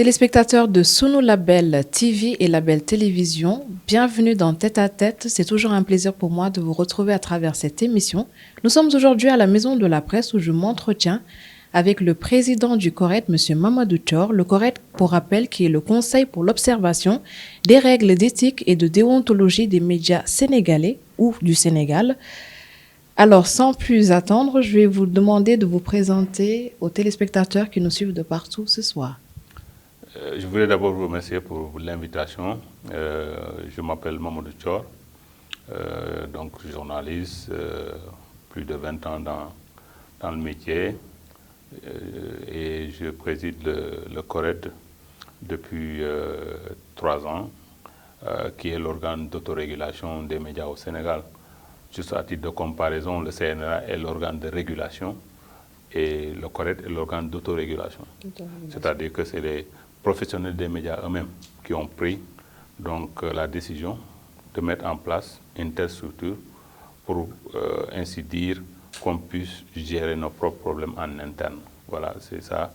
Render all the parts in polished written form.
Téléspectateurs de Sunu Label TV et Label Télévision, bienvenue dans Tête à Tête. C'est toujours un plaisir pour moi de vous retrouver à travers cette émission. Nous sommes aujourd'hui à la Maison de la Presse où je m'entretiens avec le président du CORED, M. Mamadou Thior. Le CORED, pour rappel, qui est le Conseil pour l'observation des règles d'éthique et de déontologie des médias sénégalais ou du Sénégal. Alors, sans plus attendre, je vais vous demander de vous présenter aux téléspectateurs qui nous suivent de partout ce soir. Je voulais d'abord vous remercier pour l'invitation. Je m'appelle Mamadou Thior, donc journaliste, plus de 20 ans dans le métier, et je préside le CORED depuis 3 ans, qui est l'organe d'autorégulation des médias au Sénégal. Juste à titre de comparaison, le CNRA est l'organe de régulation et le CORED est l'organe d'autorégulation. C'est-à-dire que c'est les professionnels des médias eux-mêmes qui ont pris donc la décision de mettre en place une telle structure pour ainsi dire qu'on puisse gérer nos propres problèmes en interne. Voilà, c'est ça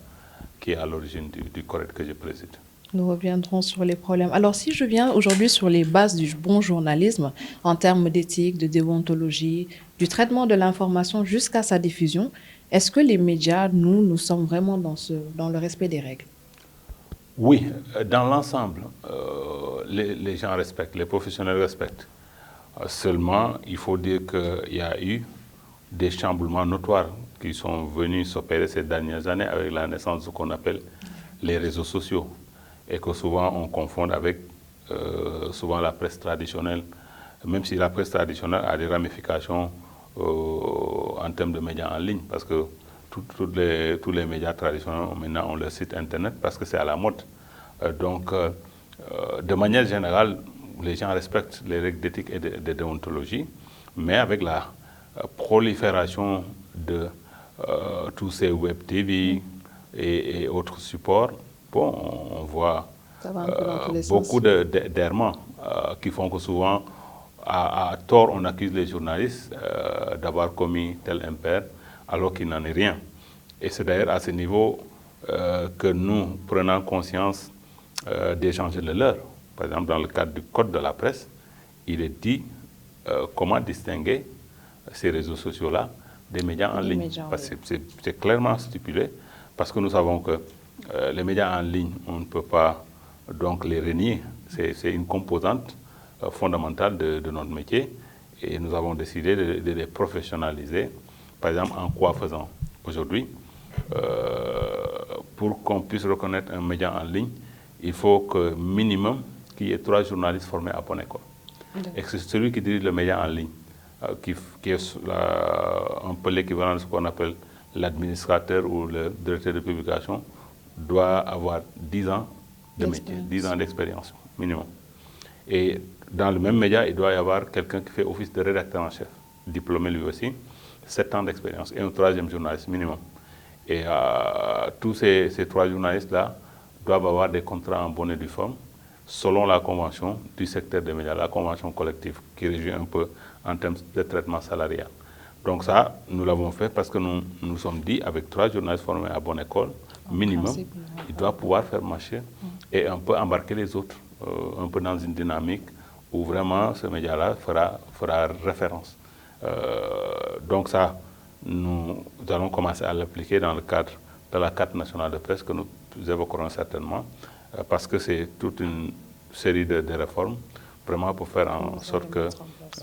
qui est à l'origine du CORED que je préside. Nous reviendrons sur les problèmes. Alors, si je viens aujourd'hui sur les bases du bon journalisme, en termes d'éthique, de déontologie, du traitement de l'information jusqu'à sa diffusion, est-ce que les médias, nous sommes vraiment dans le respect des règles? Oui, dans l'ensemble, les gens respectent, les professionnels respectent. Seulement, il faut dire qu'il y a eu des chamboulements notoires qui sont venus s'opérer ces dernières années avec la naissance de ce qu'on appelle les réseaux sociaux et que souvent on confond avec souvent la presse traditionnelle, même si la presse traditionnelle a des ramifications en termes de médias en ligne, parce que tous les médias traditionnels maintenant ont leur site internet parce que c'est à la mode. Donc, de manière générale, les gens respectent les règles d'éthique et de déontologie, mais avec la prolifération de tous ces web TV et autres supports, bon, on voit beaucoup d'errements qui font que souvent, à tort, on accuse les journalistes d'avoir commis tel impair, alors qu'il n'en est rien. Et c'est d'ailleurs à ce niveau que nous prenons conscience d'échanger le leur. Par exemple, dans le cadre du code de la presse, il est dit comment distinguer ces réseaux sociaux-là des médias en ligne. Parce que c'est clairement stipulé, parce que nous savons que les médias en ligne, on ne peut pas donc les renier. C'est une composante fondamentale de notre métier, et nous avons décidé de les professionnaliser. Par exemple, en quoi faisant aujourd'hui, pour qu'on puisse reconnaître un média en ligne, il faut que minimum qu'il y ait 3 journalistes formés à bonne école. Et que c'est celui qui dirige le média en ligne, qui est un peu l'équivalent de ce qu'on appelle l'administrateur ou le directeur de publication, doit avoir 10 ans de métier, 10 ans d'expérience minimum. Et dans le même média, il doit y avoir quelqu'un qui fait office de rédacteur en chef, diplômé lui aussi, 7 ans d'expérience, et un 3e journaliste minimum. Et tous ces 3 journalistes-là doivent avoir des contrats en bonne et due forme, selon la convention du secteur des médias, la convention collective, qui régit un peu en termes de traitement salarial. Donc ça, nous l'avons fait parce que nous nous sommes dit, avec 3 journalistes formés à bonne école, minimum, il doit pouvoir faire marcher et un peu embarquer les autres, un peu dans une dynamique où vraiment ce média-là fera référence. Donc ça, nous allons commencer à l'appliquer dans le cadre de la carte nationale de presse que nous évoquerons certainement, parce que c'est toute une série de réformes, vraiment pour faire en sorte que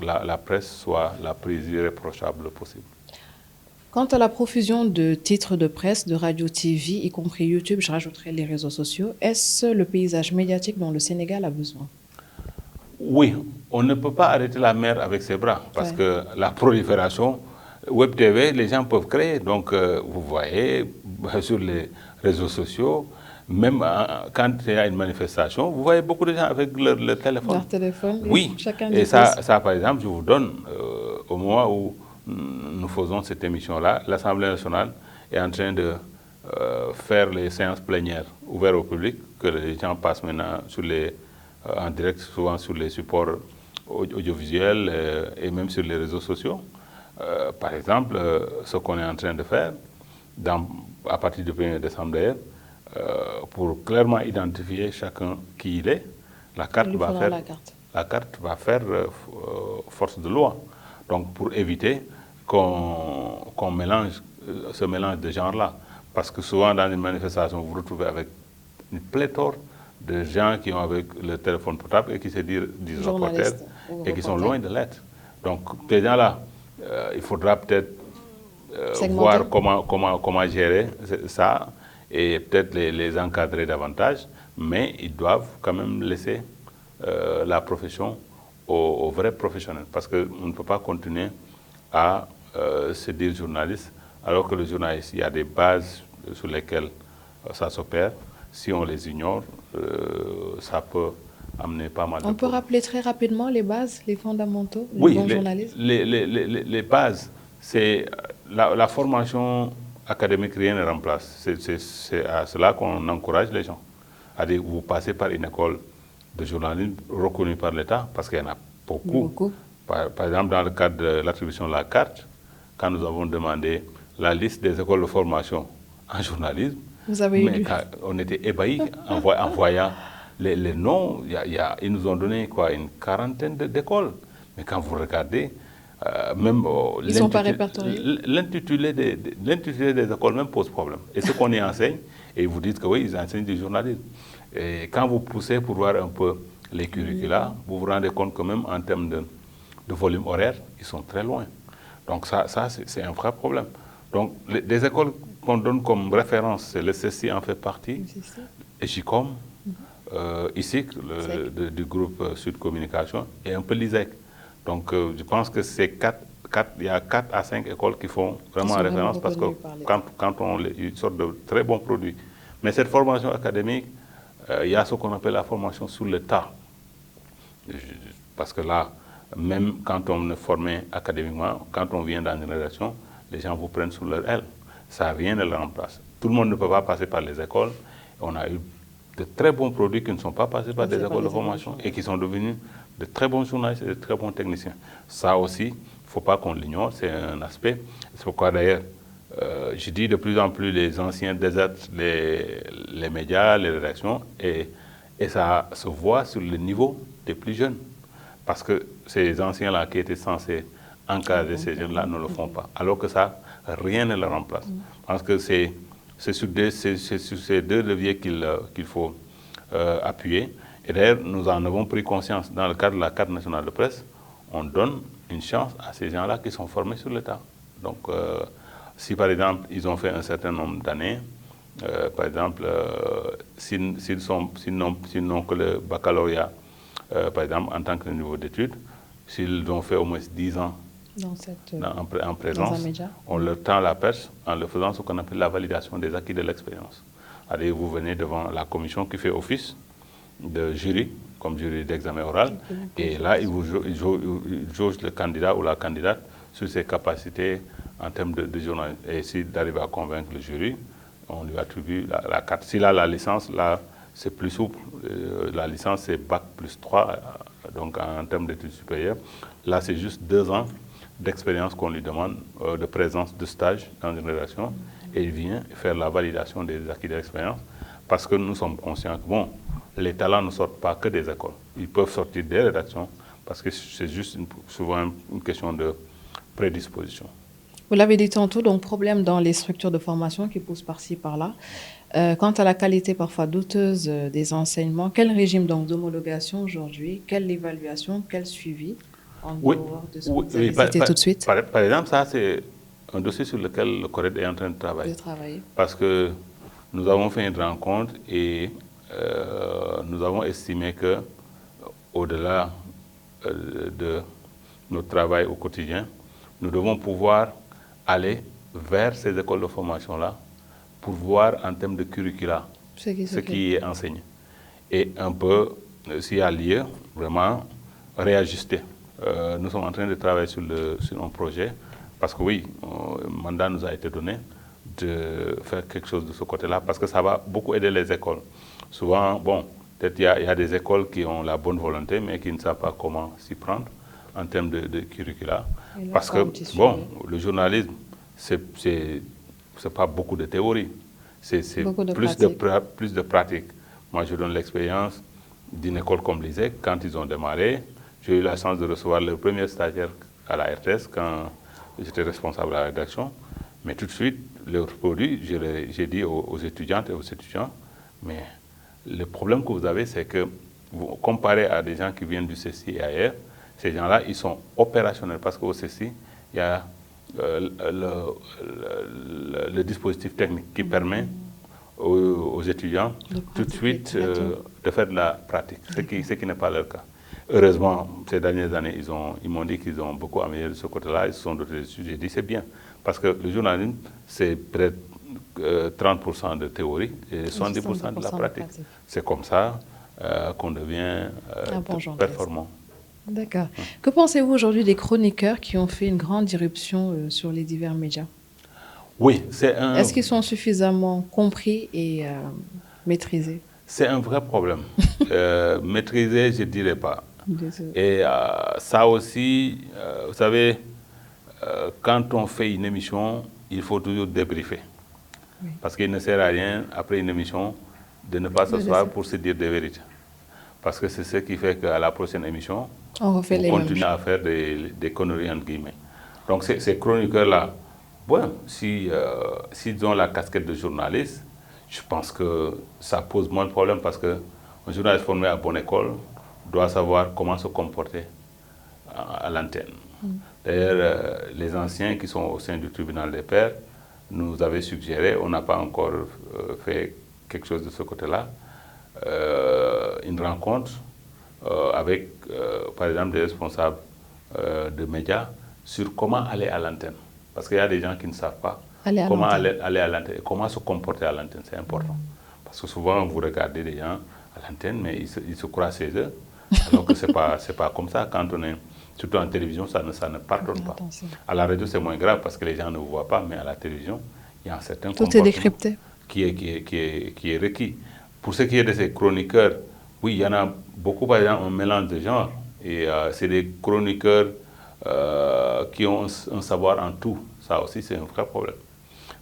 la presse soit la plus irréprochable possible. Quant à la profusion de titres de presse, de radio, TV, y compris YouTube, je rajouterai les réseaux sociaux, est-ce le paysage médiatique dont le Sénégal a besoin? Oui, on ne peut pas arrêter la mer avec ses bras, parce que la prolifération Web TV, les gens peuvent créer. Donc, vous voyez, sur les réseaux sociaux, même quand il y a une manifestation, vous voyez beaucoup de gens avec leur téléphone. Leur téléphone, oui. Chacun et ça, par exemple, je vous donne, au moment où nous faisons cette émission-là, l'Assemblée nationale est en train de faire les séances plénières ouvertes au public, que les gens passent maintenant en direct, souvent sur les supports audiovisuels et même sur les réseaux sociaux. Par exemple, ce qu'on est en train de faire, à partir du 1er décembre d'ailleurs, pour clairement identifier chacun qui il est, la carte va faire force de loi. Donc pour éviter qu'on mélange ce mélange de genres-là. Parce que souvent dans une manifestation, vous vous retrouvez avec une pléthore de gens qui ont avec le téléphone portable et qui se disent reporters et qui sont loin de l'être. Donc ces gens-là, il faudra peut-être voir comment gérer ça et peut-être les encadrer davantage, mais ils doivent quand même laisser la profession aux vrais professionnels, parce qu'on ne peut pas continuer à se dire journaliste, alors que le journaliste, il y a des bases sur lesquelles ça s'opère. Si on les ignore, ça peut amener pas mal de problèmes. On peut rappeler très rapidement les bases, les fondamentaux du bon journalisme? Les bases, c'est la formation académique, rien ne remplace. C'est à cela qu'on encourage les gens. C'est-à-dire, vous passez par une école de journalisme reconnue par l'État, parce qu'il y en a beaucoup. Par exemple, dans le cadre de l'attribution de la carte, quand nous avons demandé la liste des écoles de formation en journalisme, on était ébahis en voyant les noms. Ils nous ont donné quoi, une quarantaine d'écoles. Mais quand vous regardez, même ils ne sont pas répertoriés. L'intitulé des écoles même pose problème. Et ce qu'on y enseigne, et ils vous disent que oui, ils enseignent du journalisme. Et quand vous poussez pour voir un peu les curricula, vous vous rendez compte que même en termes de volume horaire, ils sont très loin. Donc ça c'est un vrai problème. Donc les écoles qu'on donne comme référence, c'est le CECI en fait partie, et JICOM, ISIC, du groupe Sud Communication, et un peu l'ISEC. Donc je pense que c'est il y a 4 à 5 écoles qui font vraiment référence, parce que quand ils sortent de très bons produits. Mais cette formation académique, il y a ce qu'on appelle la formation sur le tas. Parce que là, même quand on est formé académiquement, quand on vient dans une rédaction, les gens vous prennent sous leur aile. Ça, rien ne le remplace. Tout le monde ne peut pas passer par les écoles. On a eu de très bons produits qui ne sont pas passés par des écoles de formation et qui sont devenus de très bons journalistes et de très bons techniciens. Ça aussi, il ne faut pas qu'on l'ignore, c'est un aspect. C'est pourquoi d'ailleurs, je dis de plus en plus, les anciens désertent les médias, les rédactions, et ça se voit sur le niveau des plus jeunes. Parce que ces anciens-là qui étaient censés encadrer ces jeunes-là ne le font pas. Alors que ça, rien ne le remplace. Parce que c'est sur ces deux leviers qu'il faut appuyer. Et d'ailleurs, nous en avons pris conscience dans le cadre de la carte nationale de presse. On donne une chance à ces gens-là qui sont formés sur l'État. Donc, si par exemple, ils ont fait un certain nombre d'années, par exemple, s'ils n'ont que le baccalauréat, par exemple, en tant que niveau d'études, s'ils ont fait au moins 10 ans en présence, on leur tend la perche en leur faisant ce qu'on appelle la validation des acquis de l'expérience. Allez, vous venez devant la commission qui fait office de jury, comme jury d'examen oral, et là, ils jaugent le candidat ou la candidate sur ses capacités en termes de journalisme. Et s'il arrive à convaincre le jury, on lui attribue la carte. S'il a la licence, là, c'est plus souple. La licence, c'est Bac plus 3, donc en termes d'études supérieures. Là, c'est juste 2 ans d'expérience qu'on lui demande, de présence de stage dans une rédaction, et il vient faire la validation des acquis de l'expérience, parce que nous sommes conscients que, bon, les talents ne sortent pas que des écoles. Ils peuvent sortir des rédactions, parce que c'est juste souvent une question de prédisposition. Vous l'avez dit tantôt, donc problème dans les structures de formation qui poussent par-ci, par-là. Quant à la qualité parfois douteuse des enseignements, quel régime donc d'homologation aujourd'hui? Quelle évaluation? Quel suivi? En dehors de ce que vous avez cité tout de suite. Par exemple, ça, c'est un dossier sur lequel le CORED est en train de travailler. Parce que nous avons fait une rencontre et nous avons estimé que, au-delà de notre travail au quotidien, nous devons pouvoir aller vers ces écoles de formation-là pour voir en termes de curricula ce qui est enseigné. Et un peu, s'il y a lieu, vraiment réajuster. Nous sommes en train de travailler sur un projet, parce que oui, un mandat nous a été donné de faire quelque chose de ce côté-là, parce que ça va beaucoup aider les écoles. Souvent, bon, peut-être il y a des écoles qui ont la bonne volonté, mais qui ne savent pas comment s'y prendre en termes de curricula. Parce que, bon, le journalisme, c'est pas beaucoup de théorie. c'est plus de pratique. Moi, je donne l'expérience d'une école comme l'ISEC. Quand ils ont démarré, j'ai eu la chance de recevoir le premier stagiaire à la RTS quand j'étais responsable de la rédaction. Mais tout de suite, leur produit, j'ai dit aux étudiantes et aux étudiants, mais le problème que vous avez, c'est que vous comparez à des gens qui viennent du CECI et ailleurs, ces gens-là, ils sont opérationnels parce qu'au CECI, il y a le dispositif technique qui permet aux étudiants tout de suite de faire de la pratique, ce qui n'est pas leur cas. Heureusement, ces dernières années, ils m'ont dit qu'ils ont beaucoup amélioré de ce côté-là, ils se sont dotés dessus. J'ai dit c'est bien, parce que le journalisme, c'est peut-être 30% de théorie et 70% de la pratique. C'est comme ça qu'on devient performant. D'accord. Que pensez-vous aujourd'hui des chroniqueurs qui ont fait une grande irruption sur les divers médias? Oui, Est-ce qu'ils sont suffisamment compris et maîtrisés? C'est un vrai problème. Maîtrisé, je ne dirais pas. Et ça aussi, vous savez, quand on fait une émission, il faut toujours débriefer. Oui. Parce qu'il ne sert à rien, après une émission, de ne pas s'asseoir pour se dire des vérités. Parce que c'est ce qui fait qu'à la prochaine émission, on continue à faire des conneries, entre guillemets. Donc ces chroniqueurs-là, bon, s'ils ont la casquette de journaliste, je pense que ça pose moins de problèmes parce qu'un journaliste formé à bonne école doit savoir comment se comporter à l'antenne. D'ailleurs, les anciens qui sont au sein du tribunal des pairs nous avaient suggéré, on n'a pas encore fait quelque chose de ce côté-là, une rencontre avec, par exemple, des responsables de médias sur comment aller à l'antenne. Parce qu'il y a des gens qui ne savent pas comment aller à l'antenne et comment se comporter à l'antenne. C'est important. Parce que souvent, vous regardez des gens à l'antenne, mais ils se croient chez eux. Alors que ce n'est pas comme ça. Quand on est, surtout en télévision, ça ne pardonne pas. À la radio, c'est moins grave parce que les gens ne vous voient pas, mais à la télévision, il y a un certain comportement. Tout est décrypté. Qui est requis. Pour ce qui est de ces chroniqueurs, oui, il y en a beaucoup, par exemple, un mélange de genres. Et c'est des chroniqueurs qui ont un savoir en tout. Ça aussi, c'est un vrai problème.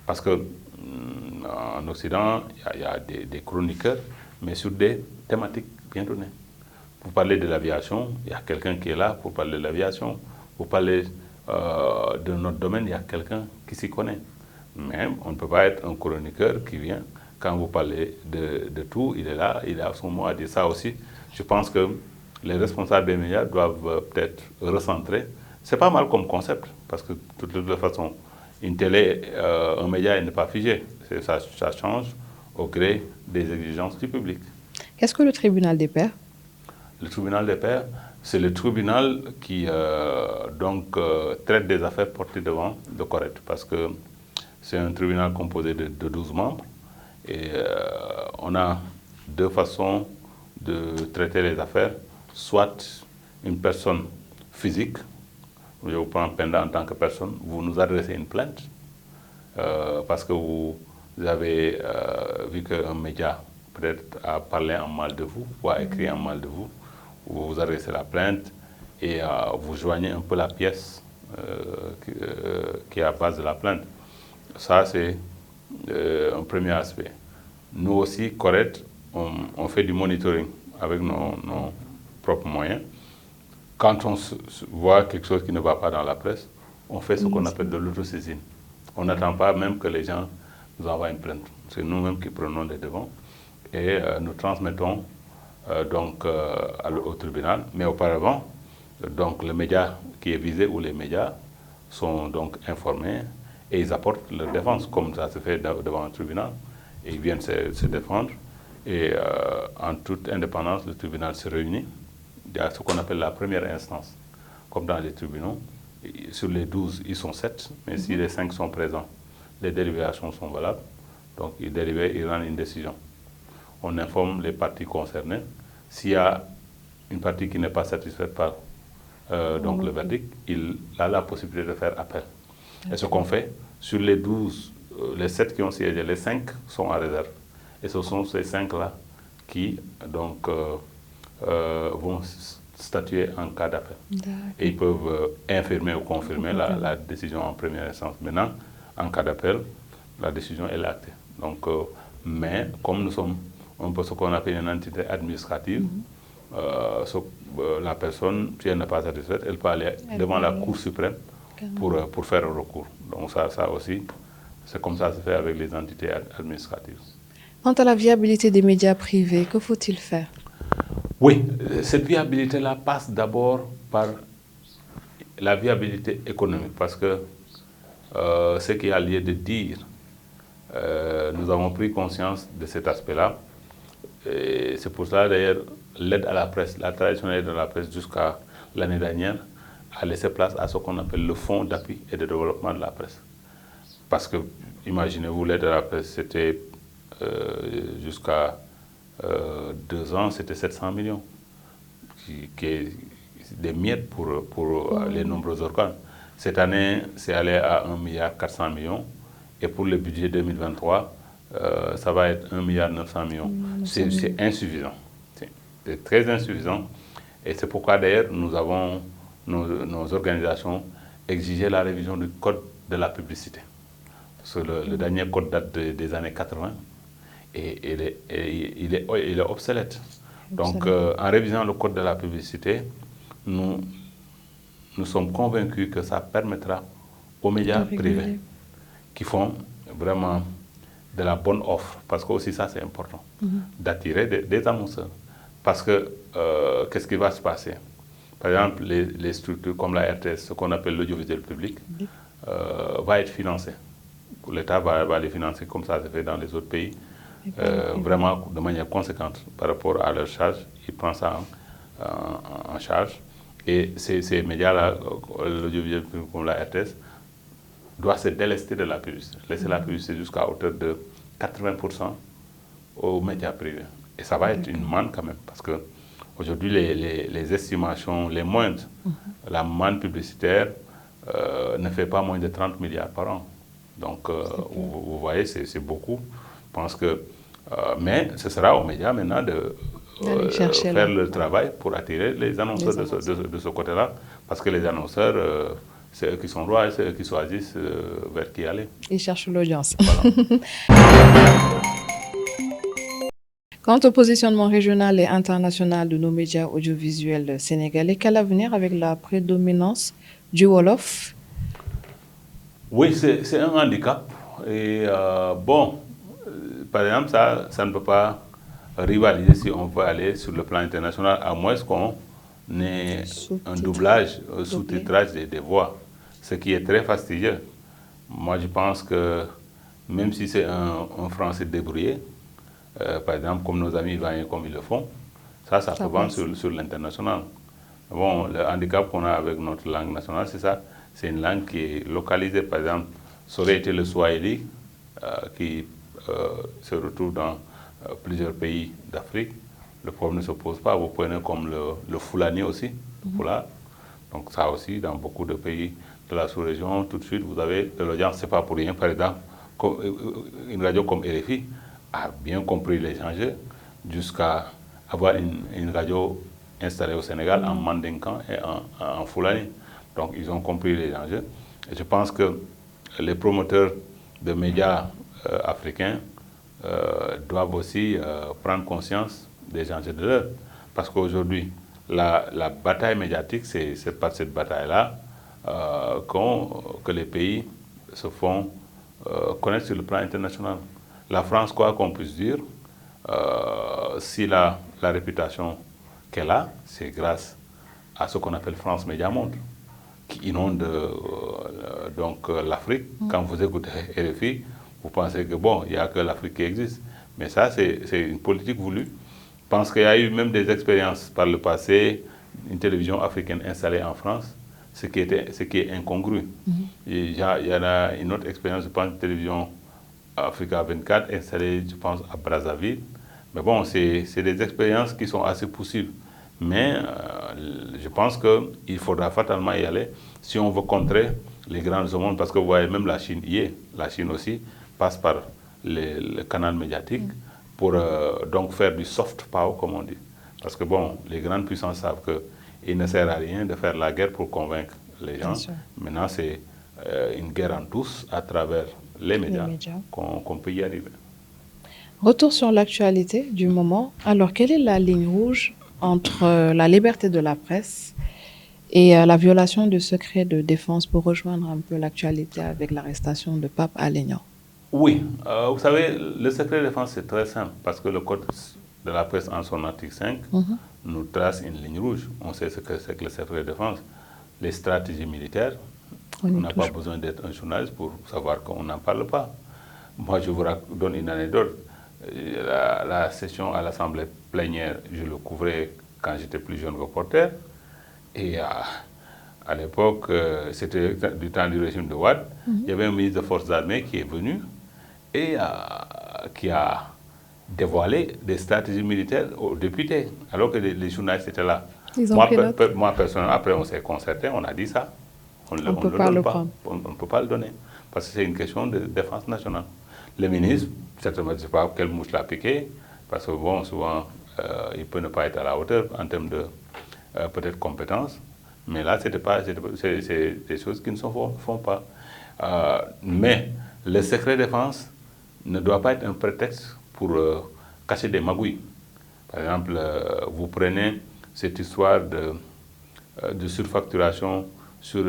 Parce qu'en Occident, il y a des chroniqueurs, mais sur des thématiques bien données. Vous parlez de l'aviation, il y a quelqu'un qui est là pour parler de l'aviation. Vous parlez de notre domaine, il y a quelqu'un qui s'y connaît. Mais on ne peut pas être un chroniqueur qui vient, quand vous parlez de tout, il est là, il a son mot à dire. Ça aussi, je pense que les responsables des médias doivent peut-être recentrer. C'est pas mal comme concept, parce que de toute façon, une télé, un média n'est pas figé. Ça change au gré des exigences du public. Qu'est-ce que le tribunal des pairs? Le tribunal des pairs, c'est le tribunal qui traite des affaires portées devant le CORED, parce que c'est un tribunal composé de 12 membres et on a deux façons de traiter les affaires, soit une personne physique, je vous prends Penda en tant que personne, vous nous adressez une plainte parce que vous avez vu qu'un média peut-être a parlé en mal de vous ou a écrit en mal de vous, vous vous adressez la plainte et vous joignez un peu la pièce qui est à base de la plainte. Ça, c'est un premier aspect. Nous aussi, CORED, on fait du monitoring avec nos propres moyens. Quand on voit quelque chose qui ne va pas dans la presse, on fait ce qu'on appelle de l'autosaisine. On n'attend pas même que les gens nous envoient une plainte. C'est nous-mêmes qui prenons les devants et nous transmettons au tribunal. Mais auparavant, donc, le média qui est visé ou les médias sont donc informés et ils apportent leur défense, comme ça se fait devant un tribunal. Et ils viennent se défendre. Et en toute indépendance, le tribunal se réunit. Il y a ce qu'on appelle la première instance, comme dans les tribunaux. Sur les 12, ils sont 7, mais si les 5 sont présents, les délibérations sont valables. Donc, ils délibèrent, ils rendent une décision. On informe les parties concernées. S'il y a une partie qui n'est pas satisfaite par le verdict, il a la possibilité de faire appel. Et ce qu'on fait, sur les 12, les 7 qui ont siégé, les 5 sont en réserve. Et ce sont ces 5-là qui vont statuer en cas d'appel. Et ils peuvent infirmer ou confirmer la décision en première instance. Maintenant, en cas d'appel, la décision est actée. Donc, mais comme nous sommes un peu ce qu'on appelle une entité administrative, la personne, si elle n'est pas satisfaite, elle peut aller devant la Cour suprême pour faire un recours. Donc ça aussi, c'est comme ça que se fait avec les entités administratives. Quant à la viabilité des médias privés, que faut-il faire? Oui, cette viabilité-là passe d'abord par la viabilité économique, parce que ce qu'il y a lieu de dire, nous avons pris conscience de cet aspect-là. Et c'est pour ça d'ailleurs l'aide à la presse, la traditionnelle aide à la presse jusqu'à l'année dernière a laissé place à ce qu'on appelle le fonds d'appui et de développement de la presse. Parce que, imaginez-vous, l'aide à la presse, c'était jusqu'à 2 ans, c'était 700 millions, qui est des miettes pour les nombreux organes. Cette année, c'est allé à 1,4 milliard. Et pour le budget 2023, ça va être 1,9 milliard. C'est insuffisant. C'est très insuffisant. Et c'est pourquoi d'ailleurs nous avons, nos organisations, exigé la révision du code de la publicité. Parce que le dernier code date des années 80 et il est obsolète. Donc en révisant le code de la publicité, nous sommes convaincus que ça permettra aux médias privés qui font vraiment de la bonne offre, parce que aussi ça c'est important, d'attirer des annonceurs. Parce que qu'est-ce qui va se passer? Par exemple, les structures comme la RTS, ce qu'on appelle l'audiovisuel public, va être financé. L'État va les financer comme ça se fait dans les autres pays, vraiment de manière conséquente par rapport à leur charge. Ils prennent ça en charge. Et ces médias-là, l'audiovisuel public comme la RTS, doit se délester de la publicité, laisser la publicité jusqu'à hauteur de 80% aux médias privés. Et ça va être une manne quand même, parce que aujourd'hui les estimations, les moindres, la manne publicitaire ne fait pas moins de 30 milliards par an. Donc vous voyez, c'est beaucoup. Je pense que, mais ce sera aux médias maintenant de faire le travail pour attirer les annonceurs de ce côté-là, parce que les annonceurs, c'est eux qui sont rois, c'est eux qui choisissent vers qui aller. Ils cherchent l'audience. Voilà. Quant au positionnement régional et international de nos médias audiovisuels sénégalais, quel avenir avec la prédominance du Wolof? Oui, c'est un handicap. Et bon, par exemple, ça ne peut pas rivaliser si on veut aller sur le plan international, à moins qu'on ait un doublage, un sous-titrage des voix, ce qui est très fastidieux. Moi, je pense que même si c'est un français débrouillé, par exemple, comme nos amis ivoiriens, comme ils le font, ça peut vendre sur l'international. Bon, le handicap qu'on a avec notre langue nationale, c'est ça. C'est une langue qui est localisée. Par exemple, ça aurait été le Swahili, qui se retrouve dans plusieurs pays d'Afrique. Le problème ne se pose pas. Vous prenez comme le Fulani aussi, le Fula. Donc ça aussi, dans beaucoup de pays de la sous-région, tout de suite, vous avez de l'audience. Ce n'est pas pour rien. Par exemple, une radio comme RFI a bien compris les enjeux jusqu'à avoir une radio installée au Sénégal en Mandinkan et en Fulani. Donc ils ont compris les enjeux. Et je pense que les promoteurs de médias africains doivent aussi prendre conscience des enjeux de l'heure. Parce qu'aujourd'hui, la bataille médiatique, c'est par cette bataille-là que les pays se font connaître sur le plan international. La France, quoi qu'on puisse dire, si la réputation qu'elle a, c'est grâce à ce qu'on appelle France Média Monde, qui inonde donc l'Afrique. Quand vous écoutez RFI, vous pensez que bon, il n'y a que l'Afrique qui existe. Mais ça, c'est une politique voulue. Je pense qu'il y a eu même des expériences par le passé, une télévision africaine installée en France, ce qui est incongru. Il y en a une autre expérience, je pense, une télévision Africa 24 installée, je pense, à Brazzaville. Mais bon, c'est des expériences qui sont assez possibles. Mais je pense qu'il faudra fatalement y aller si on veut contrer les grands du monde, parce que vous voyez, même la Chine y est. La Chine aussi passe par le canal médiatique pour donc faire du soft power, comme on dit. Parce que bon, les grandes puissances savent qu'il ne sert à rien de faire la guerre pour convaincre les gens. Maintenant, c'est une guerre en douce à travers les médias qu'on peut y arriver. Retour sur l'actualité du moment. Alors, quelle est la ligne rouge entre la liberté de la presse et la violation du secret de défense pour rejoindre un peu l'actualité avec l'arrestation de Pape Alé Niang? Oui, vous savez, le secret de défense, c'est très simple, parce que le code de la presse, en son article 5, nous trace une ligne rouge. On sait ce que c'est que le secret de défense. Les stratégies militaires, on n'a pas besoin d'être un journaliste pour savoir qu'on n'en parle pas. Moi, je vous donne une anecdote. La session à l'Assemblée plénière, je le couvrais quand j'étais plus jeune reporter. Et à l'époque, c'était du temps du régime de Wade, il y avait un ministre des Forces armées qui est venu et qui a dévoilé des stratégies militaires aux députés, alors que les journalistes étaient là. Ils ont pris note. Moi, personnellement, après, on s'est concerté, on a dit ça. On ne peut pas le prendre. On ne peut pas le donner, parce que c'est une question de défense nationale. Le ministre, certainement, je ne sais pas quelle mouche l'a piqué, parce que bon, souvent, il peut ne pas être à la hauteur en termes de peut-être compétences, mais là, c'est des choses qui ne se font pas. Mais le secret défense ne doit pas être un prétexte pour cacher des magouilles. Par exemple, vous prenez cette histoire de surfacturation sur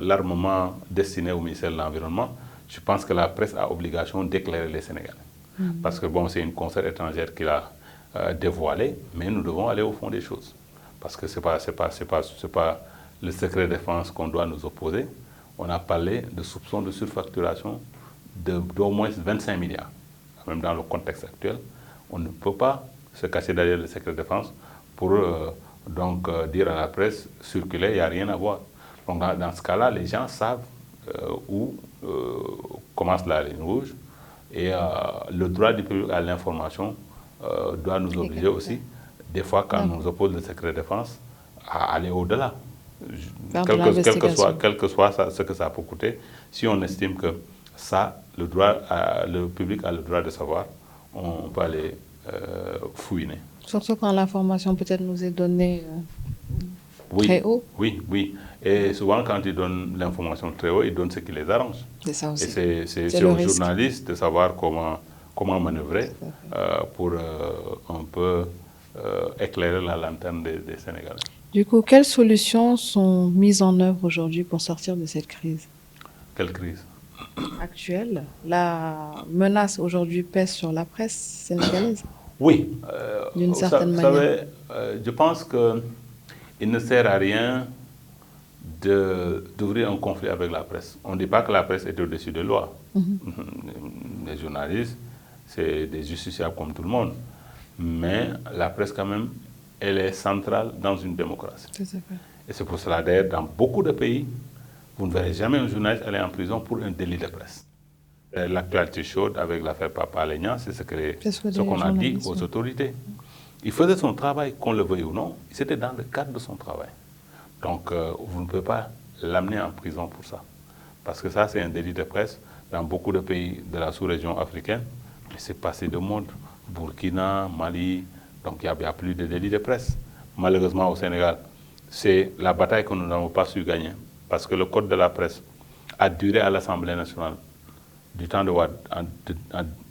l'armement destiné au ministère de l'Environnement. Je pense que la presse a obligation d'éclairer les Sénégalais. Parce que bon, c'est une concert étrangère qui l'a dévoilé, mais nous devons aller au fond des choses. Parce que ce n'est pas le secret de défense qu'on doit nous opposer. On a parlé de soupçons de surfacturation d'au moins 25 milliards. Même dans le contexte actuel, on ne peut pas se cacher derrière le secret de défense pour dire à la presse, circuler, il n'y a rien à voir. Donc dans ce cas-là, les gens savent où commence la ligne rouge, et le droit du public à l'information doit nous obliger aussi, des fois quand on nous oppose le secret de défense, à aller au-delà. Quel que soit ce que ça peut coûter, si on estime que ça, le public a le droit de savoir, on peut aller fouiner. Surtout quand l'information peut-être nous est donnée très haut. Oui. Et souvent, quand ils donnent l'information très haut, ils donnent ce qui les arrange. C'est ça aussi. Et c'est aux journalistes de savoir comment manœuvrer pour un peu éclairer la lanterne des Sénégalais. Du coup, quelles solutions sont mises en œuvre aujourd'hui pour sortir de cette crise? Quelle crise? Actuelle. La menace aujourd'hui pèse sur la presse sénégalaise. Oui. D'une certaine manière. Vous savez, je pense qu'il ne sert à rien d'ouvrir un conflit avec la presse. On ne dit pas que la presse est au-dessus de la loi. Les journalistes, c'est des justiciables comme tout le monde. Mais la presse, quand même, elle est centrale dans une démocratie. Et c'est pour cela, d'ailleurs, dans beaucoup de pays, vous ne verrez jamais un journaliste aller en prison pour un délit de presse. L'actualité chaude avec l'affaire Pape Alé Niang, c'est ce qu'on a dit aux autorités. Il faisait son travail, qu'on le veuille ou non, c'était dans le cadre de son travail. Donc, vous ne pouvez pas l'amener en prison pour ça. Parce que ça, c'est un délit de presse dans beaucoup de pays de la sous-région africaine. Mais c'est passé de monde. Burkina, Mali, donc il n'y a plus de délit de presse. Malheureusement, au Sénégal, c'est la bataille que nous n'avons pas su gagner. Parce que le code de la presse a duré à l'Assemblée nationale. Du temps de Wade, en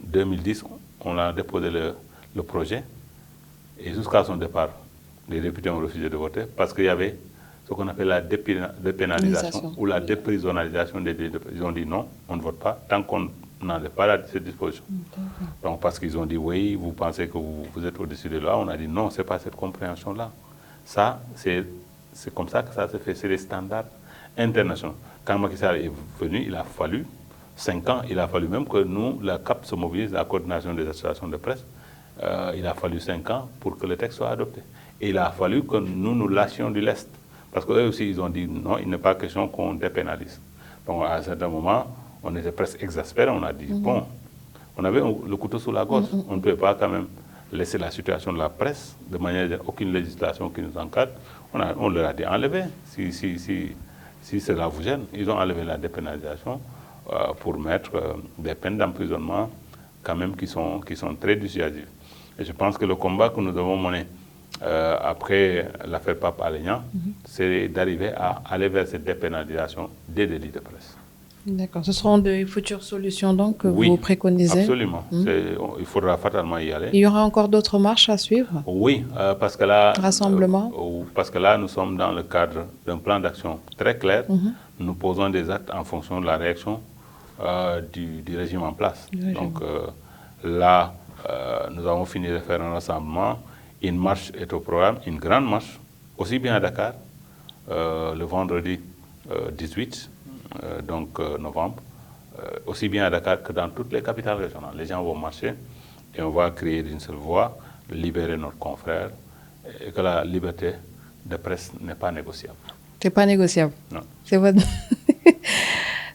2010, on a déposé le projet. Et jusqu'à son départ, les députés ont refusé de voter parce qu'il y avait ce qu'on appelle la dépénalisation ou la déprisonnalisation des délits de presse. Ils ont dit non, on ne vote pas tant qu'on n'enlève pas cette disposition. Donc parce qu'ils ont dit oui, vous pensez que vous êtes au-dessus de la loi, on a dit non, ce n'est pas cette compréhension-là. Ça, c'est comme ça que ça se fait, c'est les standards internationaux. Quand Macky Sall est venu, il a fallu 5 ans, il a fallu même que nous, la CAP se mobilise, la coordination des associations de presse, il a fallu 5 ans pour que le texte soit adopté. Et il a fallu que nous lâchions du lest. Parce qu'eux aussi, ils ont dit non, il n'est pas question qu'on dépénalise. Donc à un certain moment, on était presque exaspérés, on a dit bon, on avait le couteau sous la gorge, on ne peut pas quand même laisser la situation de la presse de manière aucune législation qui nous encadre. On leur a dit enlever, si cela vous gêne. Ils ont enlevé la dépénalisation pour mettre des peines d'emprisonnement quand même qui sont très dissuasives. Et je pense que le combat que nous avons mené après l'affaire Pape Alé Niang, c'est d'arriver à aller vers cette dépénalisation des délits de presse. D'accord. Ce seront de futures solutions donc que Oui, vous préconisez. absolument. Il faudra fatalement y aller. Il y aura encore d'autres marches à suivre? Oui, Rassemblement? parce que là, nous sommes dans le cadre d'un plan d'action très clair. Nous posons des actes en fonction de la réaction du régime en place. Donc là, nous avons fini de faire un rassemblement. Une marche est au programme, une grande marche, aussi bien à Dakar, le vendredi 18 novembre, aussi bien à Dakar que dans toutes les capitales régionales. Les gens vont marcher et on va créer d'une seule voix, libérer notre confrère et que la liberté de presse n'est pas négociable. C'est pas négociable. Non. C'est votre...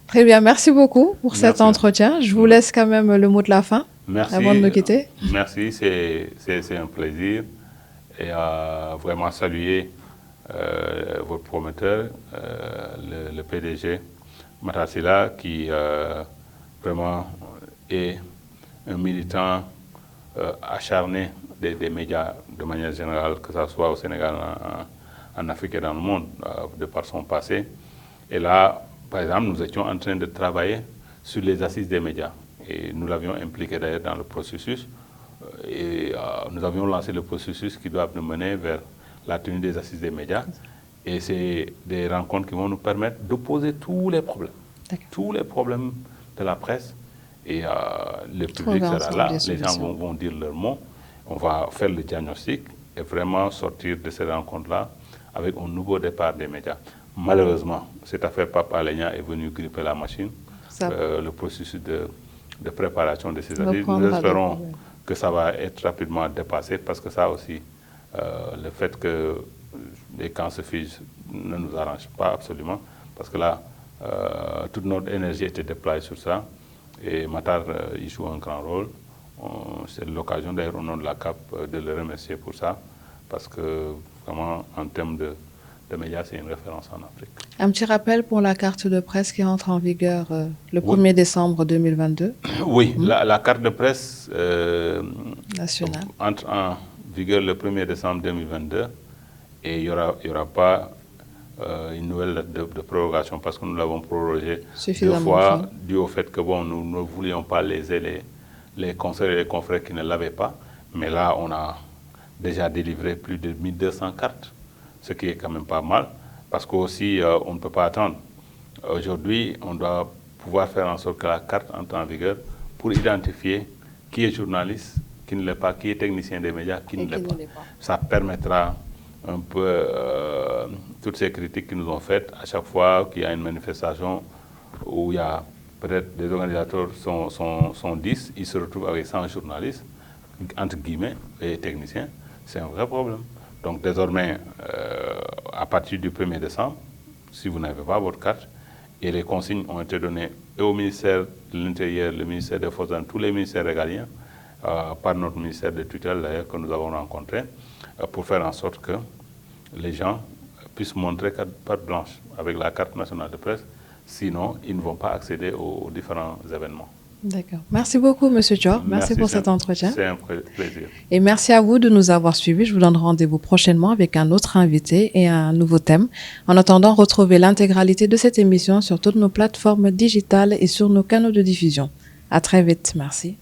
Très bien, merci beaucoup pour cet entretien. Je vous laisse quand même le mot de la fin avant de nous quitter. Merci, c'est un plaisir et vraiment saluer votre promoteur, le PDG Matar Sylla, qui vraiment est un militant acharné des médias de manière générale, que ce soit au Sénégal, en Afrique et dans le monde, de par son passé. Et là, par exemple, nous étions en train de travailler sur les assises des médias. Et nous l'avions impliqué d'ailleurs dans le processus. Et nous avions lancé le processus qui doit nous mener vers la tenue des assises des médias. Et c'est des rencontres qui vont nous permettre de poser tous les problèmes de la presse. Et le public sera là, les gens vont dire leur mot. On va faire le diagnostic et vraiment sortir de ces rencontres-là avec un nouveau départ des médias. Malheureusement, cette affaire Pape Alé Niang est venue gripper la machine, le processus de préparation de ces assises. Nous espérons que ça va être rapidement dépassé parce que ça aussi, le fait que les camps se figent ne nous arrange pas absolument parce que là, toute notre énergie était déployée sur ça et Matar y joue un grand rôle. C'est l'occasion d'ailleurs au nom de la CAP de le remercier pour ça parce que vraiment en termes de médias, c'est une référence en Afrique. Un petit rappel pour la carte de presse qui entre en vigueur le 1er décembre 2022. Oui, la carte de presse nationale entre en vigueur le 1er décembre 2022 et il n'y aura pas une nouvelle date de prorogation parce que nous l'avons prorogé 2 fois dû au fait que nous ne voulions pas léser les conseils et les confrères qui ne l'avaient pas. Mais là, on a déjà délivré plus de 1200 cartes, ce qui est quand même pas mal, parce qu'aussi, on ne peut pas attendre. Aujourd'hui, on doit pouvoir faire en sorte que la carte entre en vigueur pour identifier qui est journaliste, qui ne l'est pas, qui est technicien des médias, qui ne l'est pas. Ça permettra un peu toutes ces critiques qui nous ont faites à chaque fois qu'il y a une manifestation où il y a peut-être des organisateurs sont 10, ils se retrouvent avec 100 journalistes, entre guillemets, et techniciens. C'est un vrai problème. Donc désormais, à partir du 1er décembre, si vous n'avez pas votre carte, et les consignes ont été données et au ministère de l'Intérieur, le ministère des Forces armées, tous les ministères régaliens, par notre ministère de tutelle d'ailleurs que nous avons rencontré, pour faire en sorte que les gens puissent montrer carte blanche avec la carte nationale de presse, sinon ils ne vont pas accéder aux différents événements. D'accord. Merci beaucoup, M. Dior. Merci pour cet entretien. C'est un plaisir. Et merci à vous de nous avoir suivis. Je vous donne rendez-vous prochainement avec un autre invité et un nouveau thème. En attendant, retrouvez l'intégralité de cette émission sur toutes nos plateformes digitales et sur nos canaux de diffusion. À très vite. Merci.